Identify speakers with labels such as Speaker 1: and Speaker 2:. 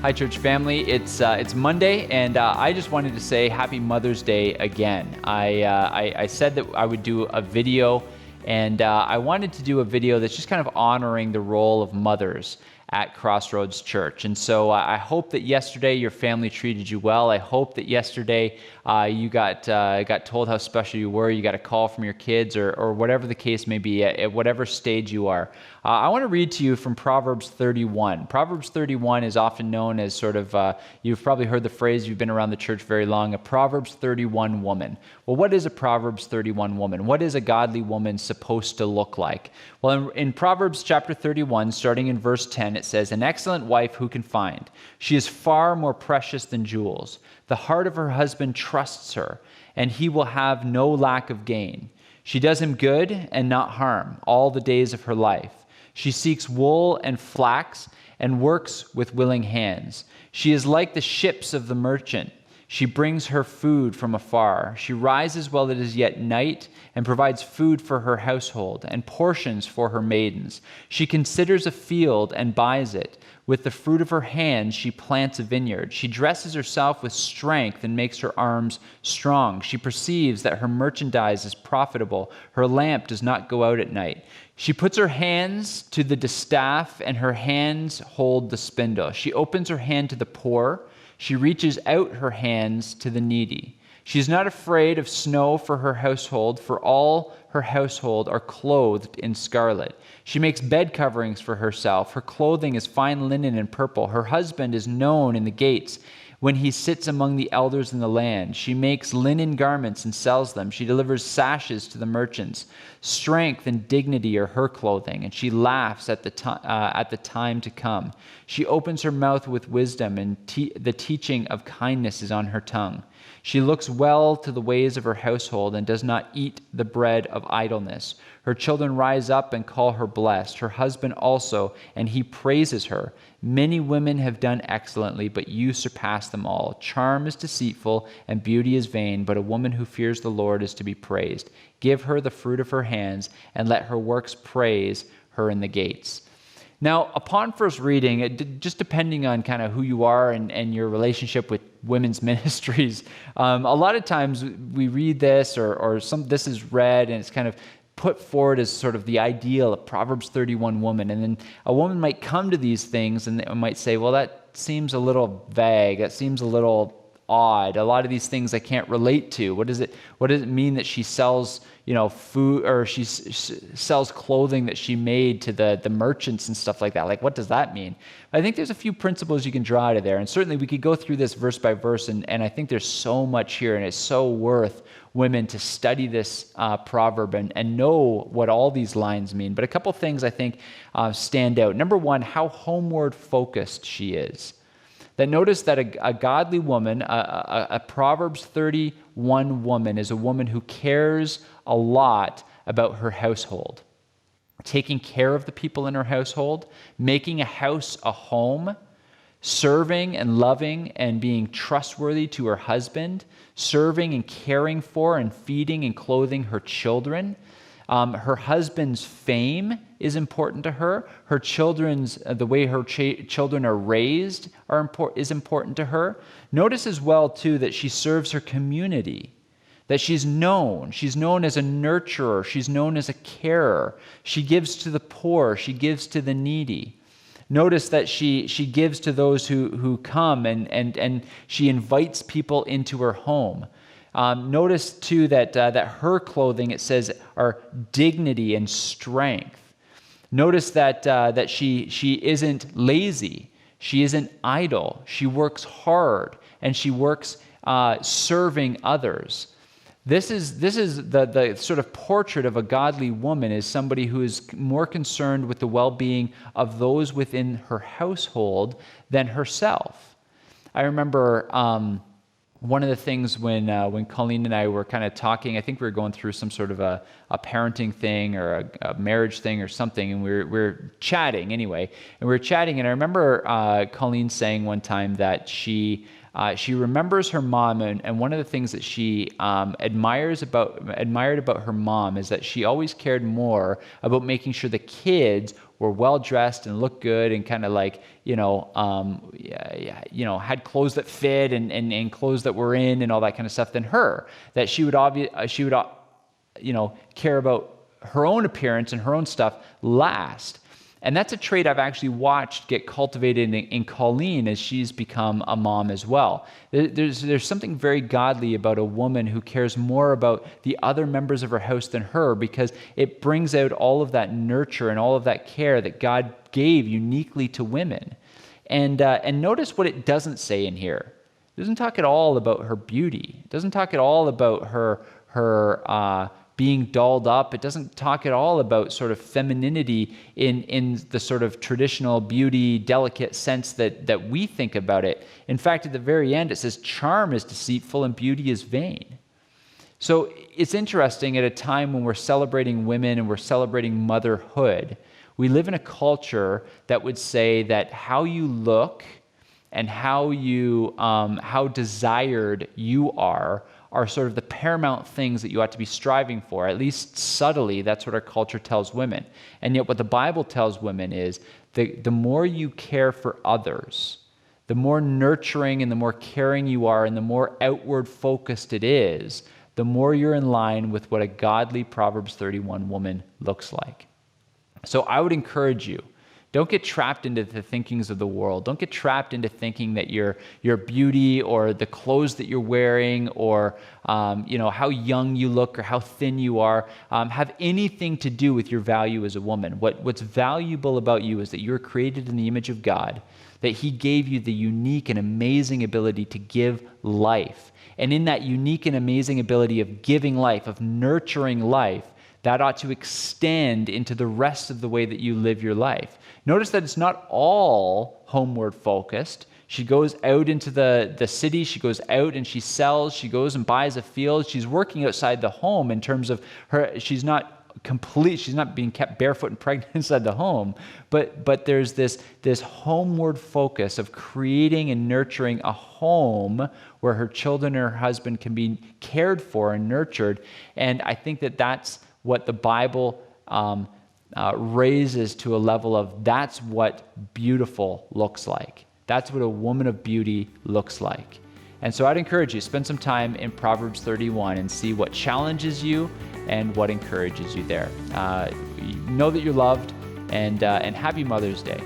Speaker 1: Hi, church family. It's Monday, and I just wanted to say Happy Mother's Day again. I said that I would do a video, and I wanted to do a video that's just kind of honoring the role of mothers at Crossroads Church. And so I hope that yesterday your family treated you well. I hope that yesterday you got told how special you were. You got a call from your kids, or whatever the case may be, at whatever stage you are. I want to read to you from Proverbs 31. Proverbs 31 is often known as sort of, you've probably heard the phrase, you've been around the church very long, a Proverbs 31 woman. Well, what is a Proverbs 31 woman? What is a godly woman supposed to look like? Well, in Proverbs chapter 31, starting in verse 10, it says, "An excellent wife who can find? She is far more precious than jewels. The heart of her husband trusts her, and he will have no lack of gain. She does him good and not harm all the days of her life. She seeks wool and flax and works with willing hands. She is like the ships of the merchant. She brings her food from afar. She rises while it is yet night and provides food for her household and portions for her maidens. She considers a field and buys it. With the fruit of her hands, she plants a vineyard. She dresses herself with strength and makes her arms strong. She perceives that her merchandise is profitable. Her lamp does not go out at night. She puts her hands to the distaff, and her hands hold the spindle. She opens her hand to the poor. She reaches out her hands to the needy. She is not afraid of snow for her household, for all her household are clothed in scarlet. She makes bed coverings for herself. Her clothing is fine linen and purple. Her husband is known in the gates when he sits among the elders in the land. She makes linen garments and sells them. She delivers sashes to the merchants. Strength and dignity are her clothing, and she laughs at the time to come. She opens her mouth with wisdom, and the teaching of kindness is on her tongue. She looks well to the ways of her household and does not eat the bread of idleness. Her children rise up and call her blessed, her husband also, and he praises her. Many women have done excellently, but you surpass them all. Charm is deceitful and beauty is vain, but a woman who fears the Lord is to be praised. Give her the fruit of her hands, and let her works praise her in the gates." Now, upon first reading, just depending on kind of who you are and your relationship with women's ministries, a lot of times we read this or this is read and it's kind of put forward as sort of the ideal of Proverbs 31 woman. And then a woman might come to these things and they might say, well, that seems a little vague. That seems a little odd. A lot of these things I can't relate to. What does it mean that she sells, food, or she sells clothing that she made to the merchants and stuff like that? Like, what does that mean? I think there's a few principles you can draw out of there. And certainly we could go through this verse by verse, and I think there's so much here, and it's so worth women to study this proverb and know what all these lines mean. But a couple things I think stand out. Number one, how homeward focused she is. That notice that a godly woman, a Proverbs 31 woman, is a woman who cares a lot about her household, taking care of the people in her household, making a house a home, serving and loving and being trustworthy to her husband, serving and caring for and feeding and clothing her children. Her husband's fame is important to her. Her children's, the way her children are raised is important to her. Notice as well, too, that she serves her community, that she's known. She's known as a nurturer. She's known as a carer. She gives to the poor. She gives to the needy. Notice that she gives to those who come, and she invites people into her home. Notice, too, that her clothing, it says, are dignity and strength. Notice that she isn't lazy. She isn't idle. She works hard, and she works serving others. This is the sort of portrait of a godly woman, is somebody who is more concerned with the well-being of those within her household than herself. I remember one of the things when Colleen and I were kind of talking, I think we were going through some sort of a parenting thing or a marriage thing or something, and we were chatting anyway. And we were chatting, and I remember Colleen saying one time that she She remembers her mom, and one of the things that she admired about her mom is that she always cared more about making sure the kids were well dressed and looked good and kind of like had clothes that fit and clothes that were in and all that kind of stuff than her. That she would care about her own appearance and her own stuff last. And that's a trait I've actually watched get cultivated in Colleen as she's become a mom as well. There's something very godly about a woman who cares more about the other members of her house than her, because it brings out all of that nurture and all of that care that God gave uniquely to women. And notice what it doesn't say in here. It doesn't talk at all about her beauty. It doesn't talk at all about her being dolled up. It doesn't talk at all about sort of femininity in the sort of traditional beauty, delicate sense that we think about it. In fact, at the very end, it says, charm is deceitful and beauty is vain. So it's interesting, at a time when we're celebrating women and we're celebrating motherhood, we live in a culture that would say that how you look and how desired you are sort of the paramount things that you ought to be striving for. At least subtly, that's what our culture tells women. And yet what the Bible tells women is the more you care for others, the more nurturing and the more caring you are and the more outward focused it is, the more you're in line with what a godly Proverbs 31 woman looks like. So I would encourage you, don't get trapped into the thinkings of the world. Don't get trapped into thinking that your beauty or the clothes that you're wearing or how young you look or how thin you are have anything to do with your value as a woman. What's valuable about you is that you're created in the image of God, that He gave you the unique and amazing ability to give life. And in that unique and amazing ability of giving life, of nurturing life, that ought to extend into the rest of the way that you live your life. Notice that it's not all homeward focused. She goes out into the city, she goes out and she sells, she goes and buys a field. She's working outside the home in terms of she's not being kept barefoot and pregnant inside the home, but there's this homeward focus of creating and nurturing a home where her children and her husband can be cared for and nurtured. And I think that that's what the Bible raises to a level of, that's what beautiful looks like. That's what a woman of beauty looks like. And so I'd encourage you, spend some time in Proverbs 31 and see what challenges you and what encourages you there. Know that you're loved, and happy Mother's Day.